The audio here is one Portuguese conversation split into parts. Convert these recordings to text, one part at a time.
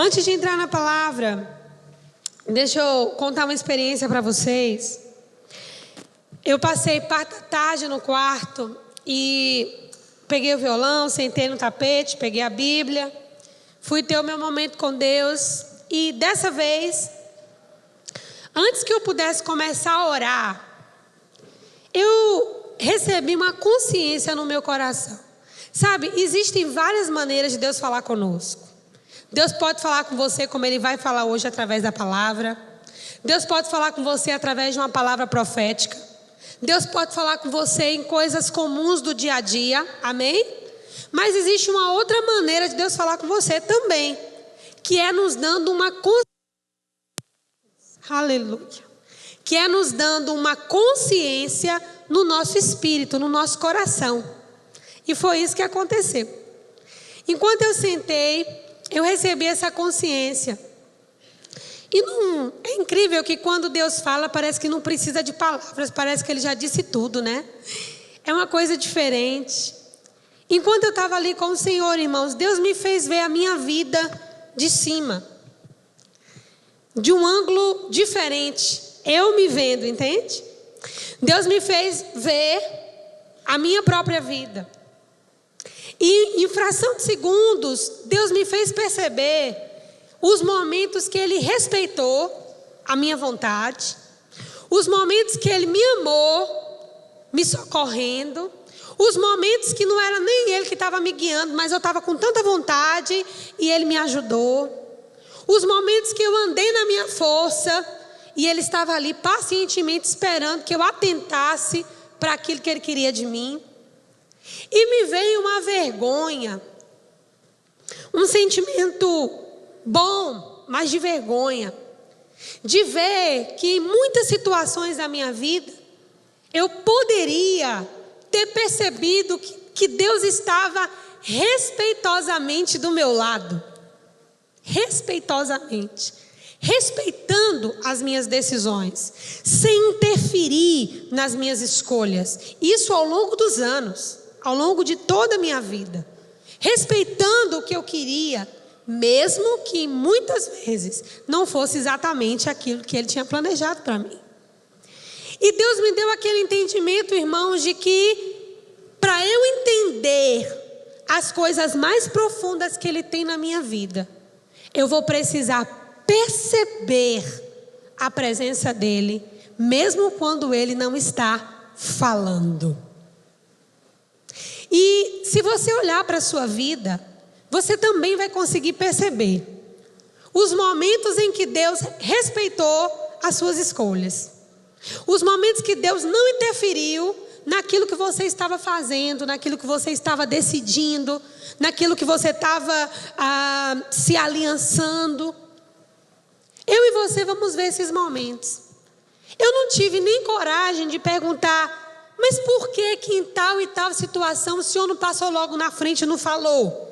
Antes de entrar na palavra, deixa eu contar uma experiência para vocês. Eu passei parte da tarde no quarto e peguei o violão, sentei no tapete, peguei a Bíblia, fui ter o meu momento com Deus. E dessa vez, antes que eu pudesse começar a orar, eu recebi uma consciência no meu coração. Sabe, existem várias maneiras de Deus falar conosco. Deus pode falar com você como Ele vai falar hoje através da palavra. Deus pode falar com você através de uma palavra profética. Deus pode falar com você em coisas comuns do dia a dia, amém? Mas existe uma outra maneira de Deus falar com você também, que é nos dando uma consciência. Aleluia. Que é nos dando uma consciência no nosso espírito, no nosso coração. E foi isso que aconteceu. Enquanto eu sentei, eu recebi essa consciência. E não, é incrível que quando Deus fala, parece que não precisa de palavras, parece que Ele já disse tudo, né? É uma coisa diferente. Enquanto eu estava ali com o Senhor, irmãos, Deus me fez ver a minha vida de cima, de um ângulo diferente. Eu me vendo, entende? Deus me fez ver a minha própria vida. E em fração de segundos, Deus me fez perceber os momentos que Ele respeitou a minha vontade, os momentos que Ele me amou, me socorrendo, os momentos que não era nem Ele que estava me guiando, mas eu estava com tanta vontade e Ele me ajudou, os momentos que eu andei na minha força e Ele estava ali pacientemente esperando que eu atentasse para aquilo que Ele queria de mim. E me veio uma vergonha, um sentimento bom, mas de vergonha, de ver que em muitas situações da minha vida, eu poderia ter percebido que Deus estava respeitosamente do meu lado, respeitosamente, respeitando as minhas decisões, sem interferir nas minhas escolhas, isso ao longo dos anos, ao longo de toda a minha vida, respeitando o que eu queria, mesmo que muitas vezes não fosse exatamente aquilo que Ele tinha planejado para mim. E Deus me deu aquele entendimento, irmãos, de que para eu entender as coisas mais profundas que Ele tem na minha vida, eu vou precisar perceber a presença dEle, mesmo quando Ele não está falando. E se você olhar para a sua vida, você também vai conseguir perceber os momentos em que Deus respeitou as suas escolhas. Os momentos que Deus não interferiu naquilo que você estava fazendo, naquilo que você estava decidindo, naquilo que você estava se aliançando. Eu e você vamos ver esses momentos. Eu não tive nem coragem de perguntar, mas por que em tal e tal situação o Senhor não passou logo na frente e não falou?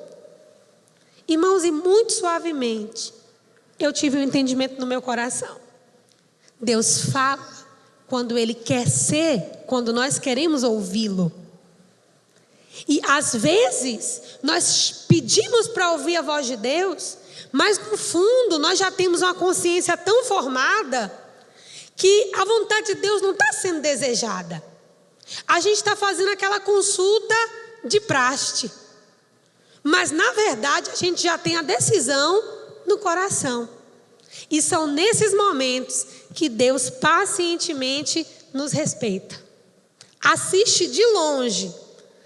Irmãos, e muito suavemente, eu tive um entendimento no meu coração. Deus fala quando Ele quer ser, quando nós queremos ouvi-lo. E às vezes, nós pedimos para ouvir a voz de Deus, mas no fundo, nós já temos uma consciência tão formada, que a vontade de Deus não está sendo desejada. A gente está fazendo aquela consulta de praxe. Mas na verdade a gente já tem a decisão no coração. E são nesses momentos que Deus pacientemente nos respeita. Assiste de longe.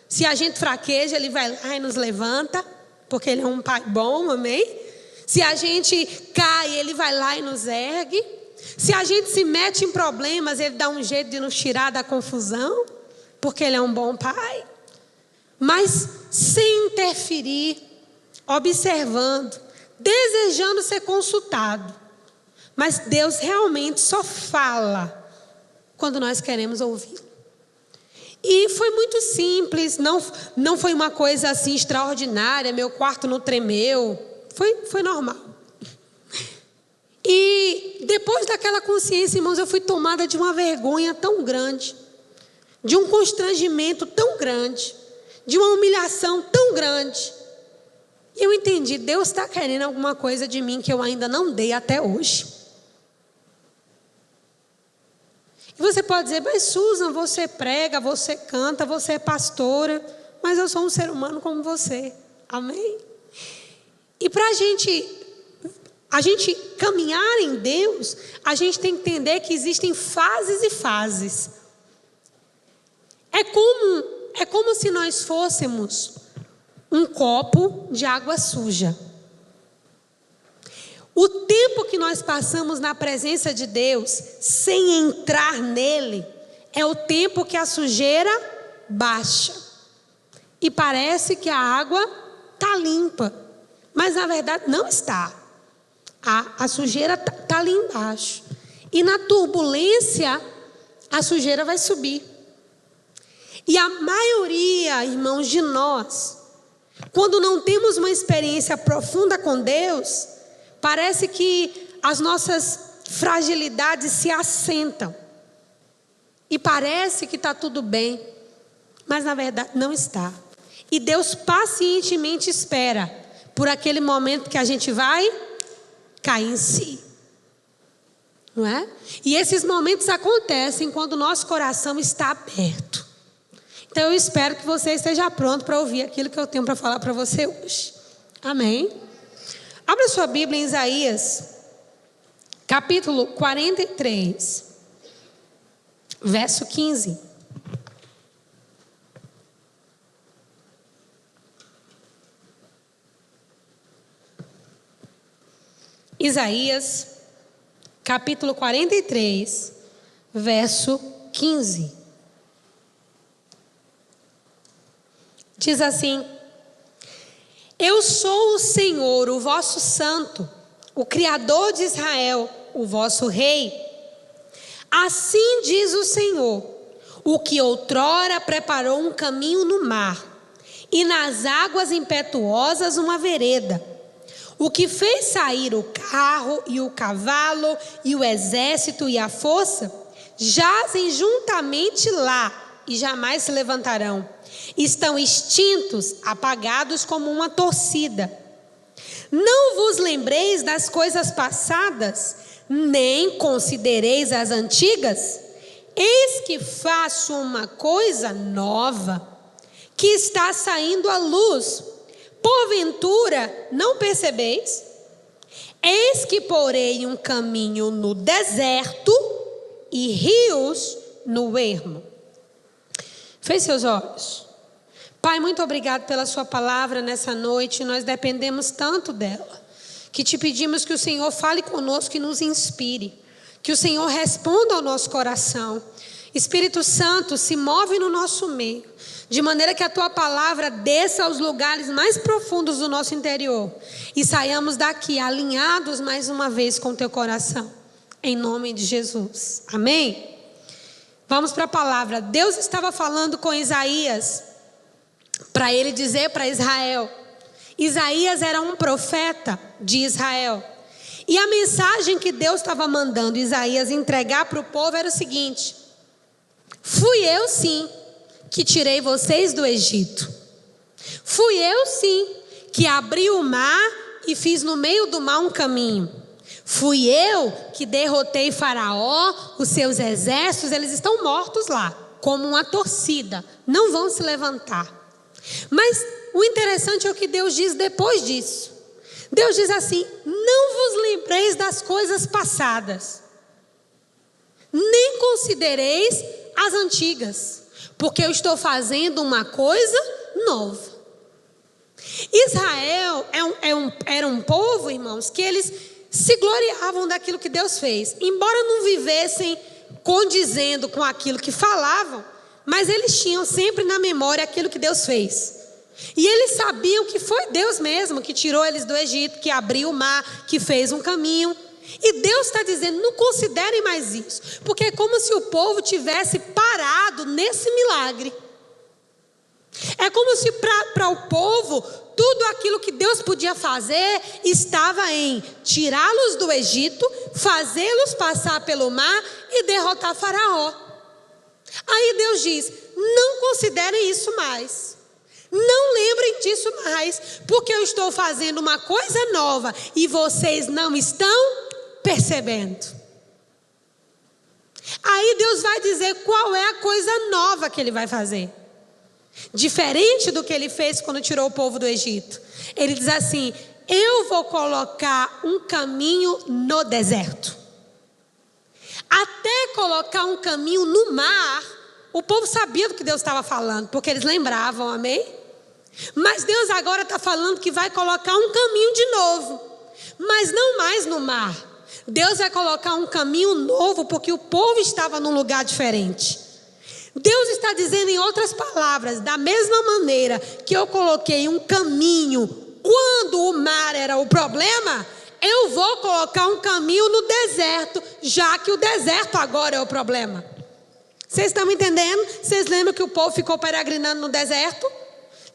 Se a gente fraqueja, Ele vai lá e nos levanta, porque Ele é um Pai bom, amém? Se a gente cai, Ele vai lá e nos ergue. Se a gente se mete em problemas, Ele dá um jeito de nos tirar da confusão, porque Ele é um bom Pai. Mas sem interferir, observando, desejando ser consultado. Mas Deus realmente só fala quando nós queremos ouvir. E foi muito simples, não foi uma coisa assim extraordinária, meu quarto não tremeu, foi normal. E depois daquela consciência, irmãos, eu fui tomada de uma vergonha tão grande, de um constrangimento tão grande, de uma humilhação tão grande, E eu entendi, Deus está querendo alguma coisa de mim que eu ainda não dei até hoje. E você pode dizer, mas Susan, você prega, você canta, você é pastora, mas eu sou um ser humano como você. Amém? E para a gente caminhar em Deus, a gente tem que entender que existem fases e fases. É como se nós fôssemos um copo de água suja. O tempo que nós passamos na presença de Deus, sem entrar nele, é o tempo que a sujeira baixa. E parece que a água está limpa, mas na verdade não está. A sujeira está ali embaixo. E na turbulência, a sujeira vai subir. E a maioria, irmãos, de nós, quando não temos uma experiência profunda com Deus, parece que as nossas fragilidades se assentam. E parece que está tudo bem, mas na verdade não está. E Deus pacientemente espera por aquele momento que a gente vai cair em si. Não é? E esses momentos acontecem quando o nosso coração está aberto. Então eu espero que você esteja pronto para ouvir aquilo que eu tenho para falar para você hoje. Amém? Abra sua Bíblia em Isaías, capítulo 43, verso 15. Isaías, capítulo 43, verso 15. Diz assim: Eu sou o Senhor, o vosso santo, o Criador de Israel, o vosso rei. Assim diz o Senhor, o que outrora preparou um caminho no mar, e nas águas impetuosas uma vereda, o que fez sair o carro e o cavalo e o exército e a força, jazem juntamente lá e jamais se levantarão. Estão extintos, apagados como uma torcida. Não vos lembreis das coisas passadas, nem considereis as antigas? Eis que faço uma coisa nova, que está saindo à luz. Porventura não percebeis? Eis que porei um caminho no deserto e rios no ermo. Feche seus olhos. Pai, muito obrigado pela sua palavra nessa noite. Nós dependemos tanto dela, que te pedimos que o Senhor fale conosco e nos inspire, que o Senhor responda ao nosso coração. Espírito Santo, se move no nosso meio, de maneira que a tua palavra desça aos lugares mais profundos do nosso interior e saiamos daqui alinhados mais uma vez com o teu coração, em nome de Jesus. Amém? Vamos para a palavra. Deus estava falando com Isaías para ele dizer para Israel. Isaías era um profeta de Israel, e a mensagem que Deus estava mandando Isaías entregar para o povo era o seguinte: fui eu sim que tirei vocês do Egito. Fui eu sim que abri o mar e fiz no meio do mar um caminho. Fui eu que derrotei Faraó, os seus exércitos, eles estão mortos lá, como uma torcida, não vão se levantar. Mas o interessante é o que Deus diz depois disso. Deus diz assim: não vos lembreis das coisas passadas, nem considereis as antigas, porque eu estou fazendo uma coisa nova. Israel era um povo, irmãos, que eles se gloriavam daquilo que Deus fez, embora não vivessem condizendo com aquilo que falavam, mas eles tinham sempre na memória aquilo que Deus fez. E eles sabiam que foi Deus mesmo que tirou eles do Egito, que abriu o mar, que fez um caminho. E Deus está dizendo: não considerem mais isso, porque é como se o povo tivesse parado nesse milagre. É como se para o povo tudo aquilo que Deus podia fazer estava em tirá-los do Egito, fazê-los passar pelo mar e derrotar Faraó. Aí Deus diz: não considerem isso mais, Não lembrem disso mais, porque eu estou fazendo uma coisa nova e vocês não estão percebendo. Aí Deus vai dizer qual é a coisa nova que Ele vai fazer. Diferente do que Ele fez quando tirou o povo do Egito. Ele diz assim: eu vou colocar um caminho no deserto. Até colocar um caminho no mar, o povo sabia do que Deus estava falando, porque eles lembravam, amém? Mas Deus agora está falando que vai colocar um caminho de novo, mas não mais no mar. Deus vai colocar um caminho novo, porque o povo estava num lugar diferente. Deus está dizendo, em outras palavras, da mesma maneira que eu coloquei um caminho quando o mar era o problema, eu vou colocar um caminho no deserto, já que o deserto agora é o problema. Vocês estão me entendendo? Vocês lembram que o povo ficou peregrinando no deserto?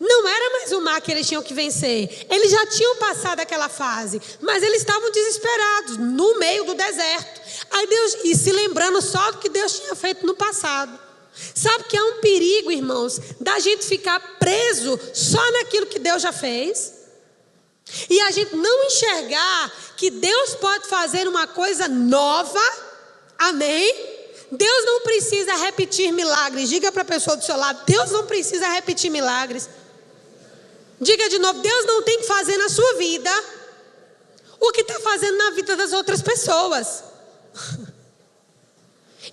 Não era mais o mar que eles tinham que vencer. Eles já tinham passado aquela fase, mas eles estavam desesperados, no meio do deserto. Aí Deus, e se lembrando só do que Deus tinha feito no passado. Sabe que é um perigo, irmãos, da gente ficar preso só naquilo que Deus já fez? E a gente não enxergar que Deus pode fazer uma coisa nova, amém? Deus não precisa repetir milagres. Diga para a pessoa do seu lado: Deus não precisa repetir milagres. Diga de novo: Deus não tem que fazer na sua vida o que está fazendo na vida das outras pessoas.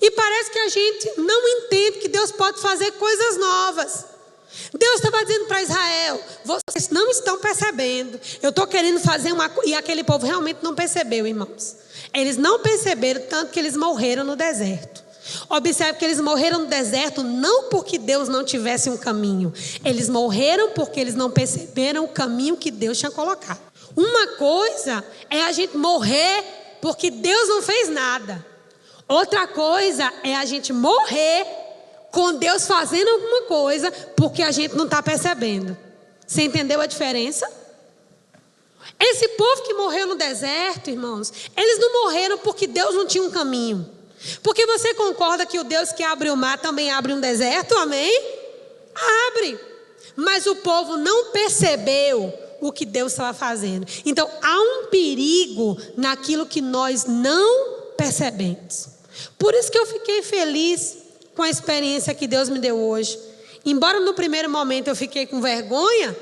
E parece que a gente não entende que Deus pode fazer coisas novas. Deus estava dizendo para Israel: vocês não estão percebendo. Eu estou querendo fazer uma coisa. E aquele povo realmente não percebeu, irmãos. Eles não perceberam, tanto que eles morreram no deserto. Observe que eles morreram no deserto não porque Deus não tivesse um caminho. Eles morreram porque eles não perceberam o caminho que Deus tinha colocado. Uma coisa é a gente morrer porque Deus não fez nada. Outra coisa é a gente morrer com Deus fazendo alguma coisa porque a gente não está percebendo. Você entendeu a diferença? Esse povo que morreu no deserto, irmãos, eles não morreram porque Deus não tinha um caminho. Porque você concorda que o Deus que abre o mar também abre um deserto, amém? Abre. Mas o povo não percebeu o que Deus estava fazendo. Então há um perigo naquilo que nós não percebemos. Por isso que eu fiquei feliz com a experiência que Deus me deu hoje. Embora no primeiro momento eu fiquei com vergonha,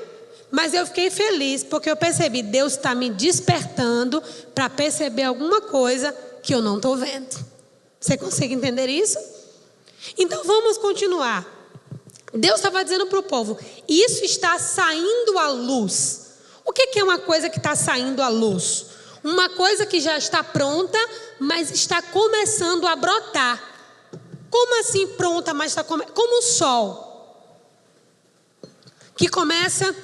mas eu fiquei feliz porque eu percebi: Deus está me despertando para perceber alguma coisa que eu não estou vendo. Você consegue entender isso? Então vamos continuar. Deus estava dizendo para o povo: isso está saindo à luz. O que é uma coisa que está saindo à luz? Uma coisa que já está pronta, mas está começando a brotar. Como assim pronta, mas está começando? Como o sol, que começa...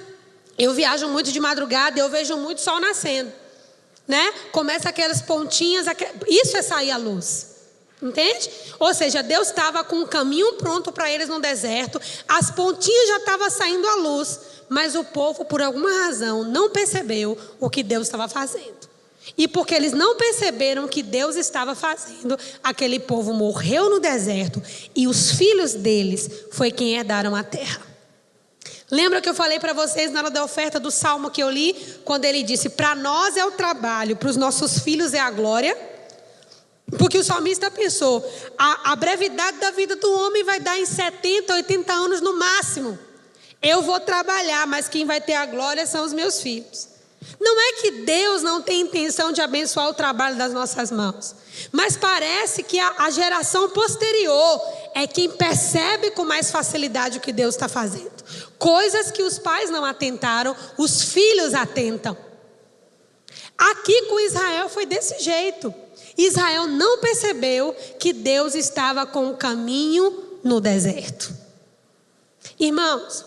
Eu viajo muito de madrugada e eu vejo muito sol nascendo, né? Começa aquelas pontinhas, isso é sair à luz. Entende? Ou seja, Deus estava com um caminho pronto para eles no deserto. As pontinhas já estavam saindo à luz, mas o povo, por alguma razão, não percebeu o que Deus estava fazendo. E porque eles não perceberam o que Deus estava fazendo, aquele povo morreu no deserto e os filhos deles foi quem herdaram a terra. Lembra que eu falei para vocês na hora da oferta do salmo que eu li? Quando ele disse: para nós é o trabalho, para os nossos filhos é a glória. Porque o salmista pensou: a brevidade da vida do homem vai dar em 70, 80 anos no máximo. Eu vou trabalhar, mas quem vai ter a glória são os meus filhos. Não é que Deus não tem intenção de abençoar o trabalho das nossas mãos, mas parece que a geração posterior é quem percebe com mais facilidade o que Deus está fazendo. Coisas que os pais não atentaram, os filhos atentam. Aqui com Israel foi desse jeito. Israel não percebeu que Deus estava com o caminho no deserto. Irmãos,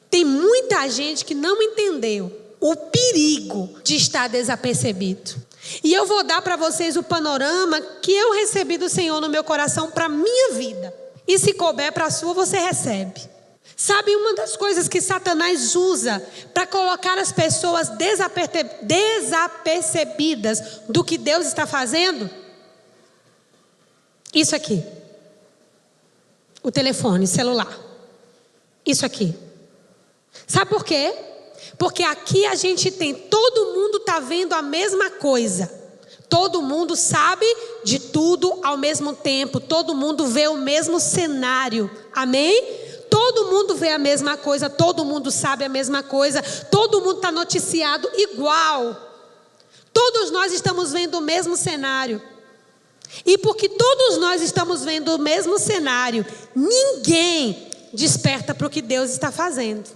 tem muita gente que não entendeu o perigo de estar desapercebido. E eu vou dar para vocês o panorama que eu recebi do Senhor no meu coração para a minha vida. E se couber para a sua, você recebe. Sabe, uma das coisas que Satanás usa para colocar as pessoas desapercebidas do que Deus está fazendo? Isso aqui. O telefone, celular. Isso aqui. Sabe por quê? Porque aqui a gente tem, todo mundo está vendo a mesma coisa. Todo mundo sabe de tudo ao mesmo tempo. Todo mundo vê o mesmo cenário. Amém? Todo mundo vê a mesma coisa. Todo mundo sabe a mesma coisa. Todo mundo está noticiado igual. Todos nós estamos vendo o mesmo cenário. E porque todos nós estamos vendo o mesmo cenário, ninguém desperta para o que Deus está fazendo.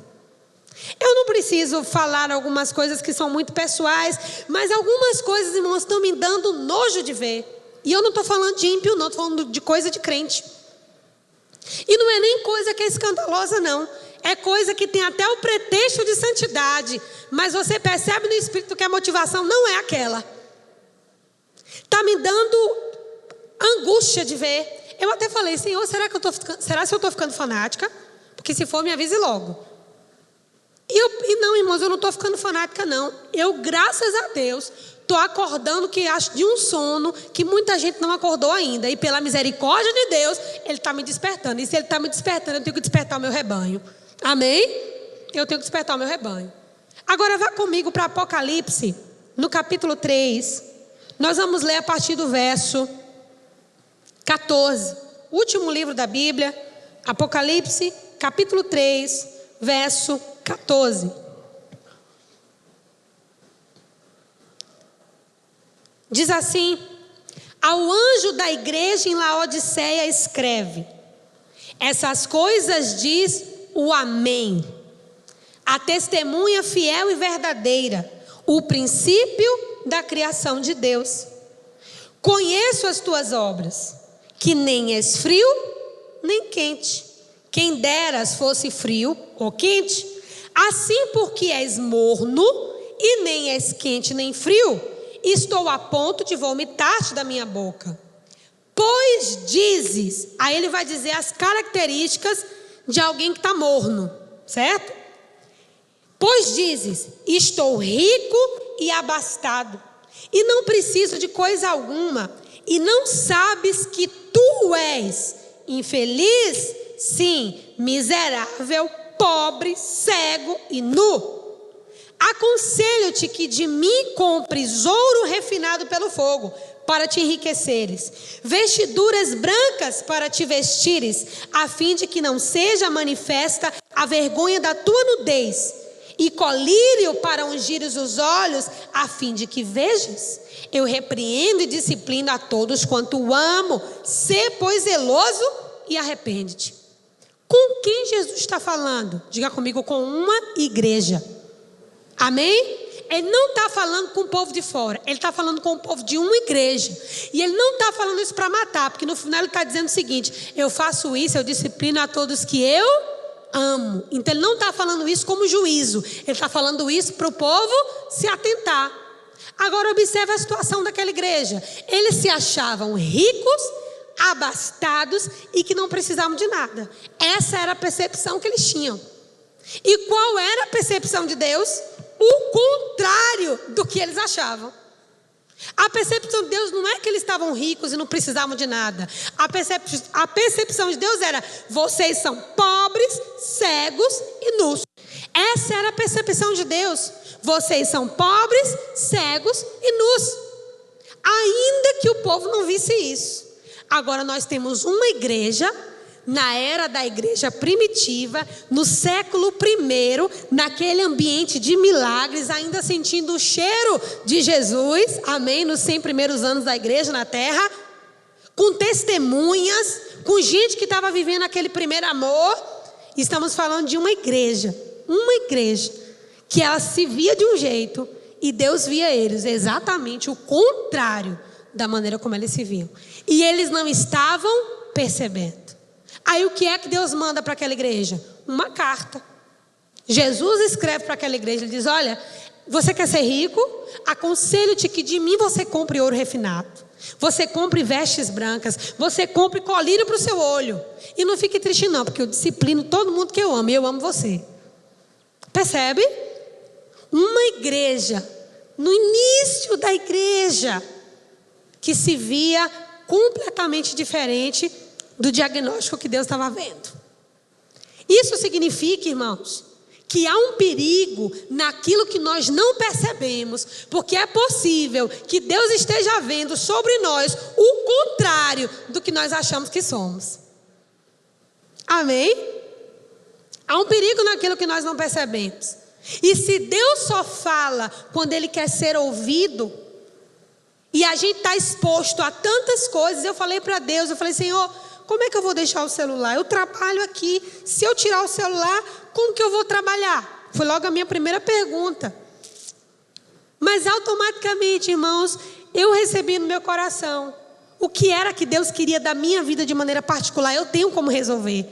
Eu não preciso falar algumas coisas que são muito pessoais, mas algumas coisas, irmãos, estão me dando nojo de ver. E eu não estou falando de ímpio, não, estou falando de coisa de crente. E não é nem coisa que é escandalosa, não. É coisa que tem até o pretexto de santidade, mas você percebe no espírito que a motivação não é aquela. Está me dando angústia de ver. Eu até falei, Senhor, será que eu estou ficando fanática? Porque se for, me avise logo. E não, irmãos, eu não estou ficando fanática, não. Eu, graças a Deus, estou acordando que acho de um sono que muita gente não acordou ainda. E pela misericórdia de Deus, Ele está me despertando. E se Ele está me despertando, eu tenho que despertar o meu rebanho. Amém? Eu tenho que despertar o meu rebanho. Agora vá comigo para Apocalipse, no capítulo 3. Nós vamos ler a partir do verso 14. Último livro da Bíblia, Apocalipse, capítulo 3, verso 14. Diz assim: ao anjo da igreja em Laodiceia escreve: essas coisas diz o Amém, a testemunha fiel e verdadeira, o princípio da criação de Deus. Conheço as tuas obras, que nem és frio nem quente. Quem deras fosse frio ou quente. Assim, porque és morno e nem és quente nem frio, estou a ponto de vomitar-te da minha boca. Pois dizes, aí ele vai dizer as características de alguém que está morno, certo? Pois dizes, estou rico e abastado, e não preciso de coisa alguma, e não sabes que tu és infeliz, sim, miserável, pobre, cego e nu. Aconselho-te que de mim compres ouro refinado pelo fogo, para te enriqueceres, vestiduras brancas para te vestires, a fim de que não seja manifesta a vergonha da tua nudez, e colírio para ungires os olhos, a fim de que vejas. Eu repreendo e disciplino a todos quanto amo. Sê, pois, zeloso e arrepende-te. Com quem Jesus está falando? Diga comigo, com uma igreja. Amém? Ele não está falando com o povo de fora. Ele está falando com o povo de uma igreja. E ele não está falando isso para matar. Porque no final ele está dizendo o seguinte: eu faço isso, eu disciplino a todos que eu amo. Então ele não está falando isso como juízo. Ele está falando isso para o povo se atentar. Agora observe a situação daquela igreja. Eles se achavam ricos, abastados e que não precisavam de nada. Essa era a percepção que eles tinham. E qual era a percepção de Deus? O contrário do que eles achavam. A percepção de Deus não é que eles estavam ricos e não precisavam de nada. A percepção de Deus era: vocês são pobres, cegos e nus. Essa era a percepção de Deus. Vocês são pobres, cegos e nus. Ainda que o povo não visse isso. Agora nós temos uma igreja, na era da igreja primitiva, no século I, naquele ambiente de milagres, ainda sentindo o cheiro de Jesus, amém, nos 100 primeiros anos da igreja na terra, com testemunhas, com gente que estava vivendo aquele primeiro amor. Estamos falando de uma igreja, que ela se via de um jeito e Deus via eles exatamente o contrário da maneira como eles se viam. E eles não estavam percebendo. Aí o que é que Deus manda para aquela igreja? Uma carta. Jesus escreve para aquela igreja, ele diz: olha, você quer ser rico? Aconselho-te que de mim você compre ouro refinado, você compre vestes brancas, você compre colírio para o seu olho. E não fique triste não, porque eu disciplino todo mundo que eu amo, e eu amo você. Percebe? Uma igreja, no início da igreja, que se via completamente diferente do diagnóstico que Deus estava vendo. Isso significa, irmãos, que há um perigo naquilo que nós não percebemos, porque é possível que Deus esteja vendo sobre nós o contrário do que nós achamos que somos. Amém? Há um perigo naquilo que nós não percebemos. E se Deus só fala quando Ele quer ser ouvido, e a gente está exposto a tantas coisas, eu falei para Deus, eu falei: Senhor, como é que eu vou deixar o celular? Eu trabalho aqui, se eu tirar o celular, como que eu vou trabalhar? Foi logo a minha primeira pergunta. Mas automaticamente, irmãos, eu recebi no meu coração o que era que Deus queria da minha vida de maneira particular. Eu tenho como resolver.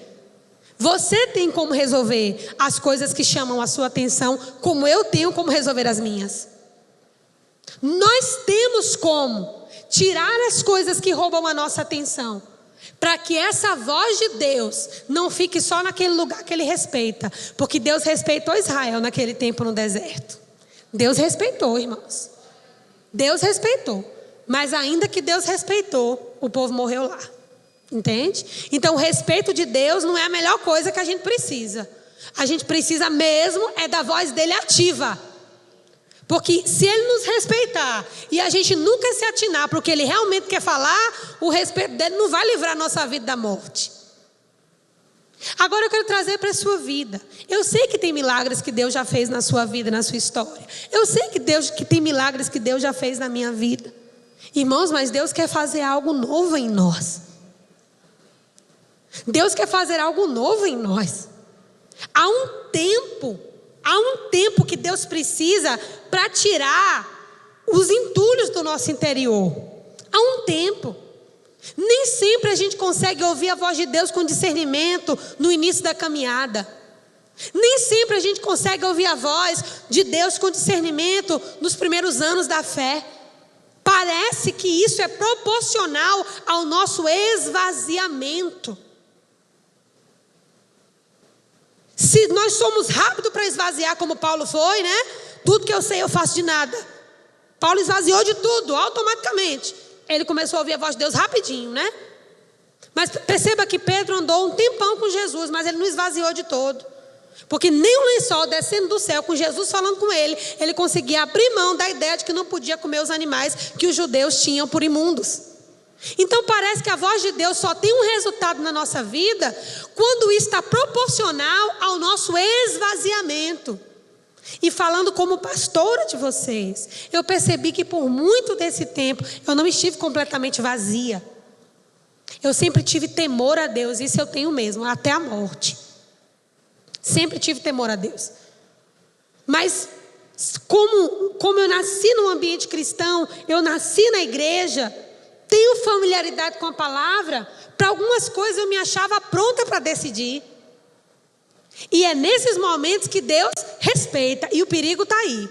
Você tem como resolver as coisas que chamam a sua atenção, como eu tenho como resolver as minhas. Nós temos como tirar as coisas que roubam a nossa atenção, para que essa voz de Deus não fique só naquele lugar que Ele respeita. Porque Deus respeitou Israel naquele tempo no deserto. Deus respeitou, irmãos. Deus respeitou. Mas ainda que Deus respeitou, o povo morreu lá. Entende? Então o respeito de Deus não é a melhor coisa que a gente precisa. A gente precisa mesmo é da voz dele ativa. Porque se Ele nos respeitar e a gente nunca se atinar para o que Ele realmente quer falar, o respeito dele não vai livrar a nossa vida da morte. Agora eu quero trazer para a sua vida. Eu sei que tem milagres que Deus já fez na sua vida, na sua história. Eu sei que tem milagres que Deus já fez na minha vida. Irmãos, mas Deus quer fazer algo novo em nós. Deus quer fazer algo novo em nós. Há um tempo que Deus precisa para tirar os entulhos do nosso interior. Há um tempo. Nem sempre a gente consegue ouvir a voz de Deus com discernimento no início da caminhada. Nem sempre a gente consegue ouvir a voz de Deus com discernimento nos primeiros anos da fé. Parece que isso é proporcional ao nosso esvaziamento. Se nós somos rápidos para esvaziar, como Paulo foi, né? Tudo que eu sei eu faço de nada. Paulo esvaziou de tudo, automaticamente. Ele começou a ouvir a voz de Deus rapidinho, né? Mas perceba que Pedro andou um tempão com Jesus, mas ele não esvaziou de todo. Porque nem um lençol descendo do céu, com Jesus falando com ele, ele conseguia abrir mão da ideia de que não podia comer os animais que os judeus tinham por imundos. Então parece que a voz de Deus só tem um resultado na nossa vida quando está proporcional ao nosso esvaziamento. E falando como pastora de vocês, eu percebi que por muito desse tempo eu não estive completamente vazia. Eu sempre tive temor a Deus, isso eu tenho mesmo, até a morte. Sempre tive temor a Deus. Mas como eu nasci num ambiente cristão, eu nasci na igreja, tenho familiaridade com a palavra, para algumas coisas eu me achava pronta para decidir. E é nesses momentos que Deus respeita, e o perigo está aí.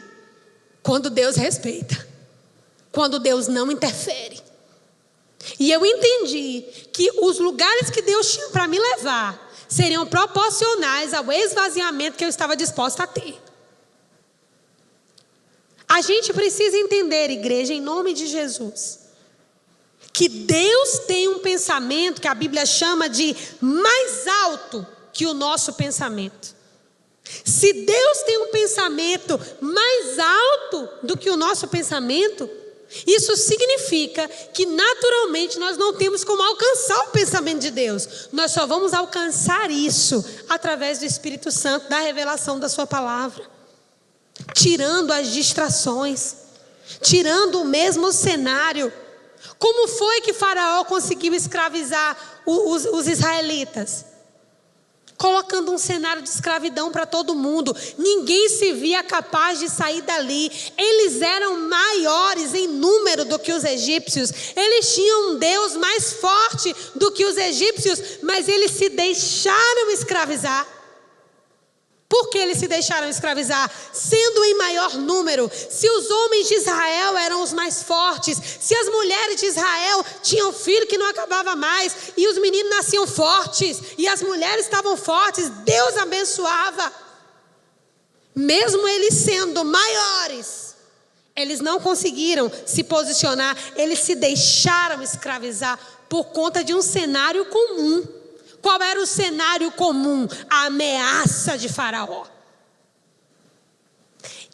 Quando Deus respeita, quando Deus não interfere. E eu entendi que os lugares que Deus tinha para me levar seriam proporcionais ao esvaziamento que eu estava disposta a ter. A gente precisa entender, igreja, em nome de Jesus, que Deus tem um pensamento que a Bíblia chama de mais alto que o nosso pensamento. Se Deus tem um pensamento mais alto do que o nosso pensamento, isso significa que naturalmente nós não temos como alcançar o pensamento de Deus. Nós só vamos alcançar isso através do Espírito Santo, da revelação da sua palavra, tirando as distrações, tirando o mesmo cenário. Como foi que Faraó conseguiu escravizar os israelitas? Colocando um cenário de escravidão para todo mundo. Ninguém se via capaz de sair dali. Eles eram maiores em número do que os egípcios. Eles tinham um Deus mais forte do que os egípcios, mas eles se deixaram escravizar. Por que eles se deixaram escravizar? Sendo em maior número. Se os homens de Israel eram os mais fortes, se as mulheres de Israel tinham filho que não acabava mais, e os meninos nasciam fortes, e as mulheres estavam fortes, Deus abençoava. Mesmo eles sendo maiores, eles não conseguiram se posicionar, eles se deixaram escravizar por conta de um cenário comum. Qual era o cenário comum? A ameaça de Faraó.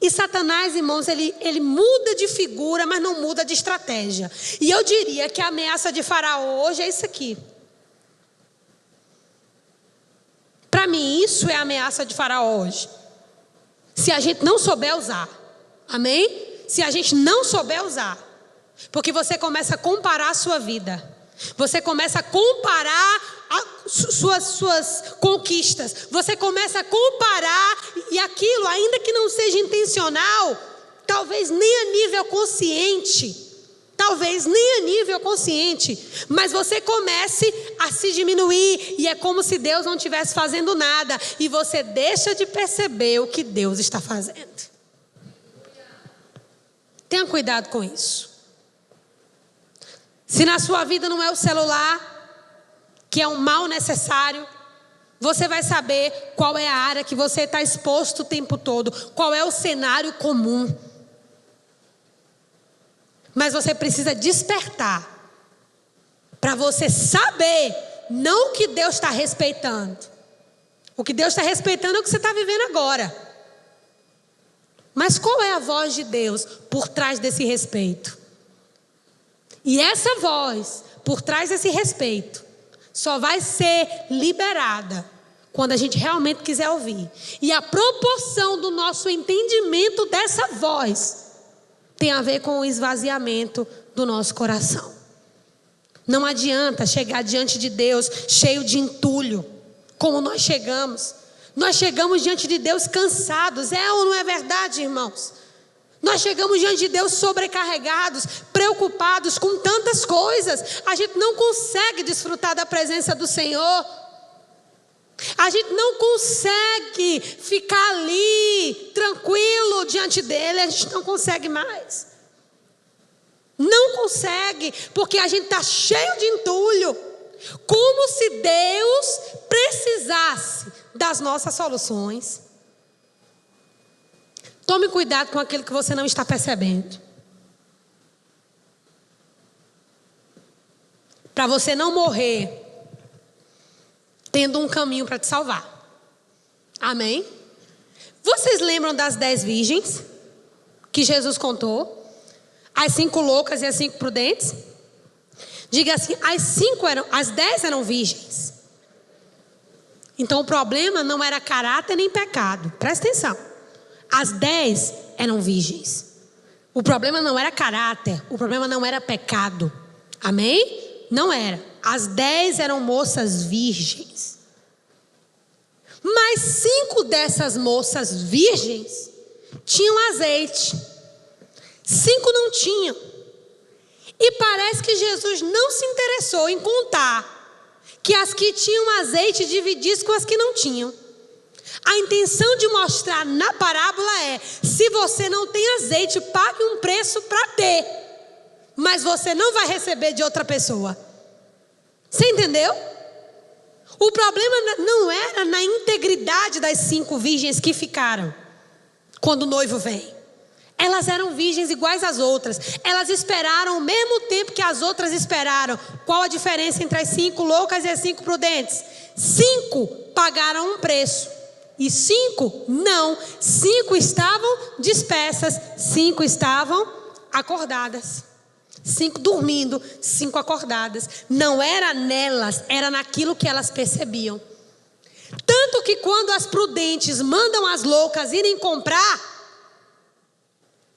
E Satanás, irmãos, ele muda de figura, mas não muda de estratégia. E eu diria que a ameaça de Faraó hoje é isso aqui. Para mim, isso é a ameaça de Faraó hoje. Se a gente não souber usar. Amém? Se a gente não souber usar. Porque você começa a comparar a sua vida. Você começa a comparar suas conquistas. Você começa a comparar, e aquilo, ainda que não seja intencional, talvez nem a nível consciente, mas você comece a se diminuir, e é como se Deus não estivesse fazendo nada, e você deixa de perceber o que Deus está fazendo. Tenha cuidado com isso. Se na sua vida não é o celular, que é um mal necessário, você vai saber qual é a área que você está exposto o tempo todo, qual é o cenário comum. Mas você precisa despertar, para você saber, não o que Deus está respeitando. O que Deus está respeitando é o que você está vivendo agora. Mas qual é a voz de Deus por trás desse respeito? E essa voz, por trás desse respeito, só vai ser liberada quando a gente realmente quiser ouvir. E a proporção do nosso entendimento dessa voz tem a ver com o esvaziamento do nosso coração. Não adianta chegar diante de Deus cheio de entulho, como nós chegamos. Nós chegamos diante de Deus cansados, é ou não é verdade, irmãos? Nós chegamos diante de Deus sobrecarregados, preocupados com tantas coisas. A gente não consegue desfrutar da presença do Senhor. A gente não consegue ficar ali tranquilo diante dele. A gente não consegue mais. Não consegue, porque a gente está cheio de entulho. Como se Deus precisasse das nossas soluções. Tome cuidado com aquilo que você não está percebendo. Para você não morrer tendo um caminho para te salvar. Amém? Vocês lembram das 10 virgens que Jesus contou? As 5 loucas e as 5 prudentes? Diga assim, as 10 eram virgens. Então o problema não era caráter nem pecado. Presta atenção. As 10 eram virgens. O problema não era caráter. O problema não era pecado. Amém? Não era. As 10 eram moças virgens. Mas 5 dessas moças virgens tinham azeite. 5 não tinham. E parece que Jesus não se interessou em contar que as que tinham azeite dividissem com as que não tinham. A intenção de mostrar na parábola é: se você não tem azeite, pague um preço para ter, mas você não vai receber de outra pessoa. Você entendeu? O problema não era na integridade das 5 virgens que ficaram quando o noivo vem. Elas eram virgens iguais às outras. Elas esperaram o mesmo tempo que as outras esperaram. Qual a diferença entre as 5 loucas e as 5 prudentes? 5 pagaram um preço e 5 não. 5 estavam dispersas, 5 estavam acordadas. 5 dormindo, 5 acordadas. Não era nelas, era naquilo que elas percebiam. Tanto que quando as prudentes mandam as loucas irem comprar,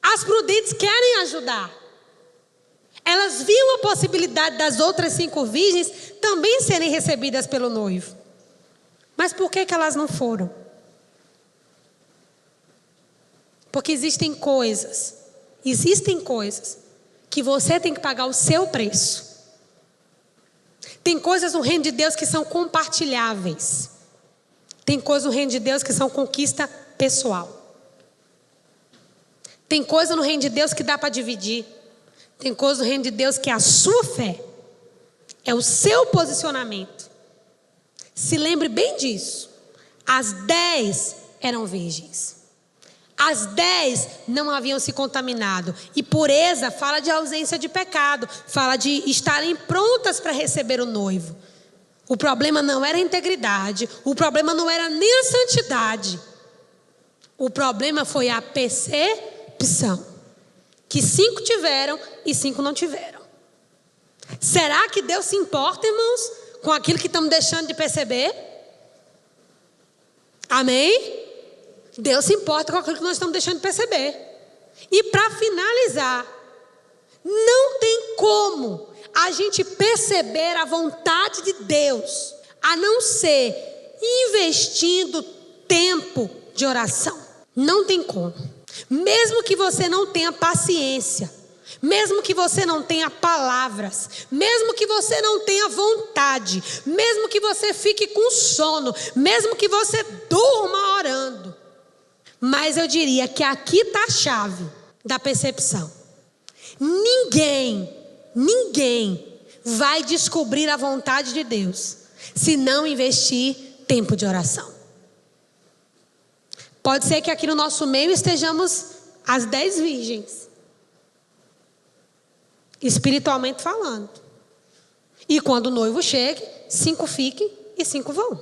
as prudentes querem ajudar. Elas viam a possibilidade das outras 5 virgens também serem recebidas pelo noivo. Mas por que elas não foram? Porque existem coisas que você tem que pagar o seu preço. Tem coisas no reino de Deus que são compartilháveis. Tem coisas no reino de Deus que são conquista pessoal. Tem coisa no reino de Deus que dá para dividir. Tem coisa no reino de Deus que é a sua fé. É o seu posicionamento. Se lembre bem disso. As 10 eram virgens. As 10 não haviam se contaminado. E pureza fala de ausência de pecado. Fala de estarem prontas para receber o noivo. O problema não era a integridade. O problema não era nem a santidade. O problema foi a percepção. Que 5 tiveram e 5 não tiveram. Será que Deus se importa, irmãos, com aquilo que estamos deixando de perceber? Amém? Deus se importa com aquilo que nós estamos deixando de perceber. E para finalizar, não tem como a gente perceber a vontade de Deus, a não ser investindo tempo de oração. Não tem como. Mesmo que você não tenha paciência, mesmo que você não tenha palavras, mesmo que você não tenha vontade, mesmo que você fique com sono, mesmo que você durma orando, mas eu diria que aqui está a chave da percepção. Ninguém vai descobrir a vontade de Deus se não investir tempo de oração. Pode ser que aqui no nosso meio estejamos as 10 virgens, espiritualmente falando. E quando o noivo chegue, 5 fiquem e 5 vão.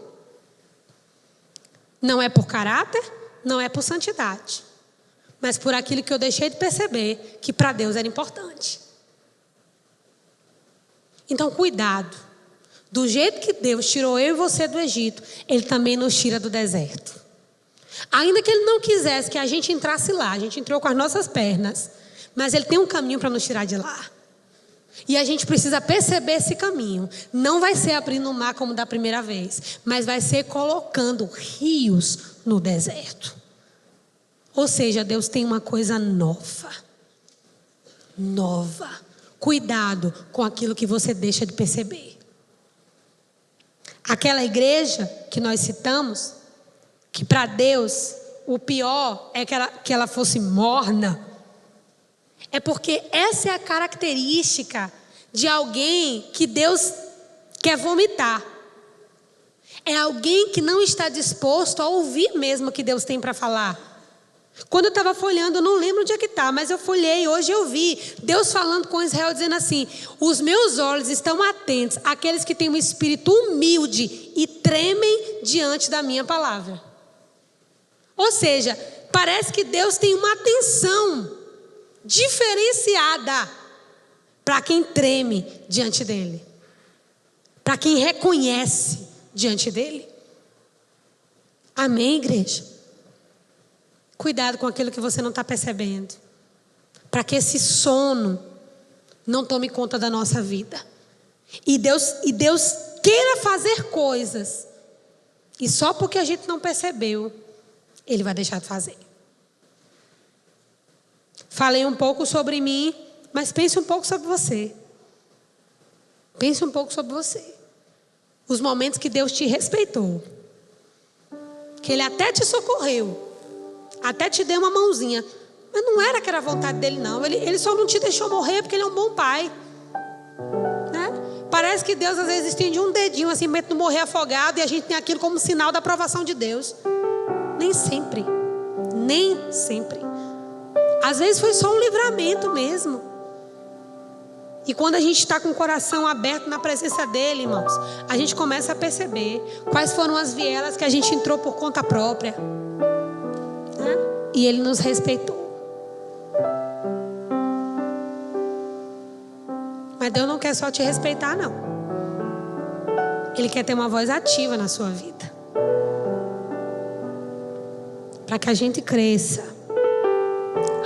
Não é por caráter, não é por santidade, mas por aquilo que eu deixei de perceber que para Deus era importante. Então cuidado, do jeito que Deus tirou eu e você do Egito, Ele também nos tira do deserto. Ainda que Ele não quisesse que a gente entrasse lá, a gente entrou com as nossas pernas, mas Ele tem um caminho para nos tirar de lá. E a gente precisa perceber esse caminho. Não vai ser abrindo o mar como da primeira vez, mas vai ser colocando rios no deserto. Ou seja, Deus tem uma coisa nova. Cuidado com aquilo que você deixa de perceber. Aquela igreja que nós citamos, que para Deus o pior é que ela fosse morna, é porque essa é a característica de alguém que Deus quer vomitar. É alguém que não está disposto a ouvir mesmo o que Deus tem para falar. Quando eu estava folheando, eu não lembro onde é que está, mas eu folhei, hoje eu vi Deus falando com Israel, dizendo assim: os meus olhos estão atentos àqueles que têm um espírito humilde e tremem diante da minha palavra. Ou seja, parece que Deus tem uma atenção diferenciada para quem treme diante dele, para quem reconhece diante dele. Amém, igreja? Cuidado com aquilo que você não está percebendo, para que esse sono não tome conta da nossa vida. E Deus queira fazer coisas, e só porque a gente não percebeu, Ele vai deixar de fazer. Falei um pouco sobre mim, mas pense um pouco sobre você. Pense um pouco sobre você. Os momentos que Deus te respeitou, que Ele até te socorreu, até te deu uma mãozinha, mas não era que era a vontade dele não. Ele só não te deixou morrer porque Ele é um bom pai, né? Parece que Deus às vezes estende um dedinho assim para não morrer afogado, e a gente tem aquilo como sinal da aprovação de Deus. Nem sempre. Às vezes foi só um livramento mesmo. E quando a gente está com o coração aberto na presença dele, irmãos, a gente começa a perceber quais foram as vielas que a gente entrou por conta própria, né? E ele nos respeitou. Mas Deus não quer só te respeitar, não. Ele quer ter uma voz ativa na sua vida, para que a gente cresça,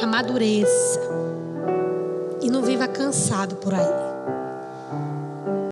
amadureça e não viva cansado por aí.